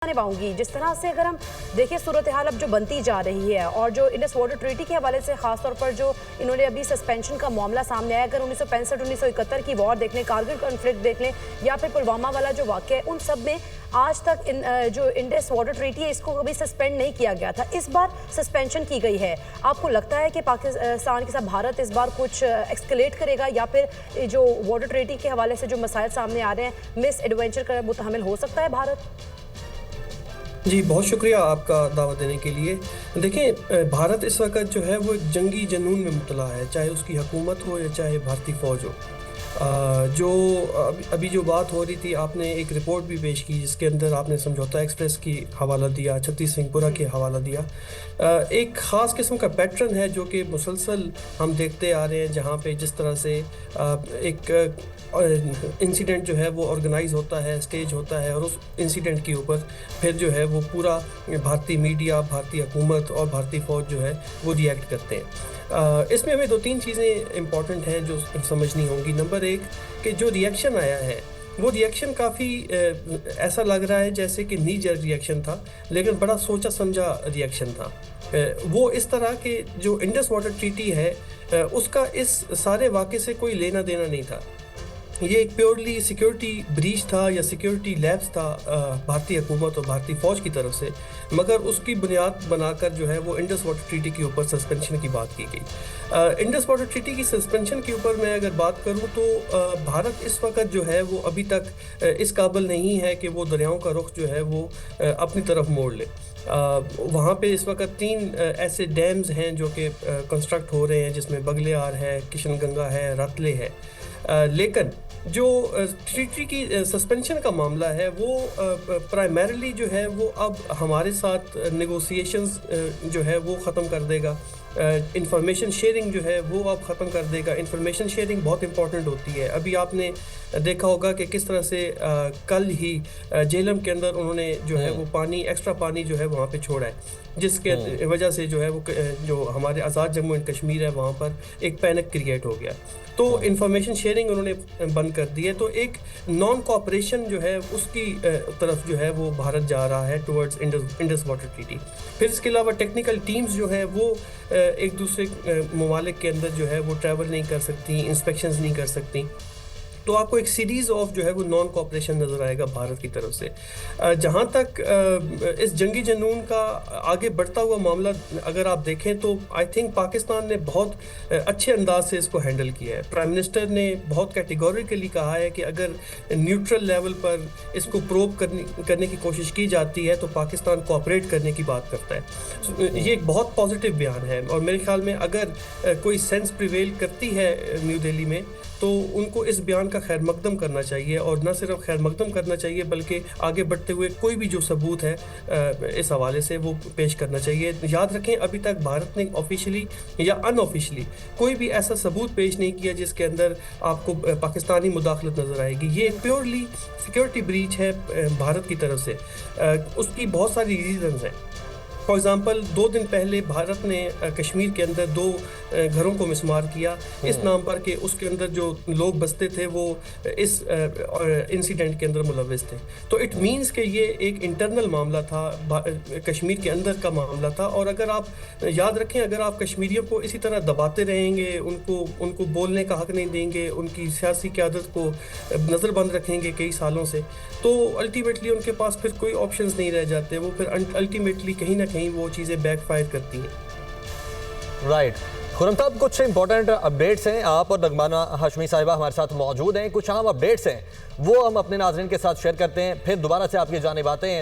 नहीं पाऊंगी। जिस तरह से अगर हम देखें सूरत हाल अब जो बनती जा रही है और जो इंडस वाटर ट्रीटी के हवाले से खासतौर पर जो इन्होंने अभी सस्पेंशन का मामला सामने आया, अगर 1965-1971 की वॉर देख लें, कारगिल कॉन्फ्लिक्ट देख लें या फिर पुलवामा वाला जो वाक़या है, उन सब में आज तक जो इंडस वाटर ट्रीटी है इसको कभी सस्पेंड नहीं किया गया था। इस बार सस्पेंशन की गई है। आपको लगता है कि पाकिस्तान के साथ भारत इस बार कुछ एक्सकलेट करेगा या फिर जो वाटर ट्रीटी के हवाले से जो मसाइल सामने आ रहे हैं मिस एडवेंचर का मुतहमिल हो सकता है भारत? जी, बहुत शुक्रिया आपका दावत देने के लिए। देखें, भारत इस वक्त जो है वो एक जंगी जनून में मुब्तला है, चाहे उसकी हुकूमत हो या चाहे भारतीय फ़ौज हो। जो अभी जो बात हो रही थी, आपने एक रिपोर्ट भी पेश की जिसके अंदर आपने समझौता एक्सप्रेस की हवाला दिया, छत्तीस सिंहपुरा की हवाला दिया। एक ख़ास किस्म का पैटर्न है जो कि मुसलसल हम देखते आ रहे हैं, जहाँ पे जिस तरह से एक इंसिडेंट जो है वो ऑर्गेनाइज होता है, स्टेज होता है, और उस इंसिडेंट के ऊपर फिर जो है वो पूरा भारतीय मीडिया, भारतीय हुकूमत और भारतीय फ़ौज जो है वो रिएक्ट करते हैं। इसमें हमें दो तीन चीज़ें इंपॉर्टेंट हैं जो समझनी होंगी। नंबर एक, कि जो रिएक्शन आया है वो रिएक्शन काफ़ी ऐसा लग रहा है जैसे कि नी जर्क रिएक्शन था, लेकिन बड़ा सोचा समझा रिएक्शन था। वो इस तरह के जो इंडस वाटर ट्रीटी है उसका इस सारे वाक़े से कोई लेना देना नहीं था। ये एक प्योरली सिक्योरिटी ब्रीच था या सिक्योरिटी लैप्स था भारतीय हुकूमत और भारतीय फ़ौज की तरफ से, मगर उसकी बुनियाद बनाकर जो है वो इंडस वाटर ट्रीटी के ऊपर सस्पेंशन की बात की गई। इंडस वाटर ट्रीटी की सस्पेंशन के ऊपर मैं अगर बात करूं तो भारत इस वक्त जो है वो अभी तक इस काबिल नहीं है कि वो दरियाओं का रुख जो है वो अपनी तरफ मोड़ ले। वहाँ पे इस वक्त 3 ऐसे डैम्स हैं जो कि कंस्ट्रक्ट हो रहे हैं, जिसमें बगलेयार है, किशन गंगा है, रतले है। लेकिन जो ट्रीटी की सस्पेंशन का मामला है वो प्राइमरीली जो है वो अब हमारे साथ नेगोशिएशंस जो है वो ख़त्म कर देगा। इंफॉर्मेशन शेयरिंग जो है वो अब ख़त्म कर देगा। इंफॉर्मेशन शेयरिंग बहुत इंपॉर्टेंट होती है। अभी आपने देखा होगा कि किस तरह से कल ही जेहलम के अंदर उन्होंने जो है वो पानी, एक्स्ट्रा पानी जो है वहाँ पे छोड़ा है, जिसके वजह से जो है वो जो हमारे आज़ाद जम्मू एंड कश्मीर है वहाँ पर एक पैनिक क्रिएट हो गया। तो इंफॉर्मेशन शेयरिंग उन्होंने बंद कर दी है। तो एक नॉन कोऑपरेशन जो है उसकी तरफ जो है वो भारत जा रहा है टुवर्ड्स इंडस वाटर ट्रीटी। फिर इसके अलावा टेक्निकल टीम्स जो है वो एक दूसरे ममालिक के अंदर जो है वो ट्रैवल नहीं कर सकती, इंस्पेक्शंस नहीं कर सकती। तो आपको एक सीरीज़ ऑफ जो है वो नॉन कोऑपरेशन नज़र आएगा भारत की तरफ से। जहाँ तक इस जंगी जनून का आगे बढ़ता हुआ मामला अगर आप देखें तो आई थिंक पाकिस्तान ने बहुत अच्छे अंदाज से इसको हैंडल किया है। प्राइम मिनिस्टर ने बहुत कैटेगोरिकली कहा है कि अगर न्यूट्रल लेवल पर इसको प्रोब करने की कोशिश की जाती है तो पाकिस्तान कोऑपरेट करने की बात करता है। ये एक बहुत पॉजिटिव बयान है, और मेरे ख्याल में अगर कोई सेंस प्रिवेल करती है न्यू दिल्ली में तो उनको इस बयान का खैर मकदम करना चाहिए, और न सिर्फ खैर मकदम करना चाहिए बल्कि आगे बढ़ते हुए कोई भी जो सबूत है इस हवाले से वो पेश करना चाहिए। याद रखें, अभी तक भारत ने ऑफिशियली या अनऑफिशियली कोई भी ऐसा सबूत पेश नहीं किया जिसके अंदर आपको पाकिस्तानी मुदाखलत नज़र आएगी। ये प्योरली सिक्योरिटी ब्रीच है भारत की तरफ से। उसकी बहुत सारी रीजंस हैं। फॉर एग्ज़ाम्पल 2 दिन पहले भारत ने कश्मीर के अंदर 2 घरों को मिसमार किया इस नाम पर कि उसके अंदर जो लोग बसते थे वो इस इंसिडेंट के अंदर मुलविस थे। तो इट मींस कि ये एक इंटरनल मामला था, कश्मीर के अंदर का मामला था। और अगर आप याद रखें, अगर आप कश्मीरियों को इसी तरह दबाते रहेंगे, उनको बोलने का हक़ नहीं देंगे, उनकी सियासी क़यादत को नज़रबंद रखेंगे कई सालों से, तो अल्टीमेटली उनके पास फिर कोई ऑप्शंस नहीं रह जाते। वो फिर अल्टीमेटली कहीं ना कहीं वो चीज़ें बैकफायर करती हैं। राइट। खुर्रम साहब, कुछ इंपॉर्टेंट अपडेट्स हैं, आप और नगमाना हाशमी साहिबा हमारे साथ मौजूद हैं। कुछ अहम अपडेट्स हैं वो हम अपने नाज़रीन के साथ शेयर करते हैं, फिर दोबारा से आपकी जानिब आते हैं।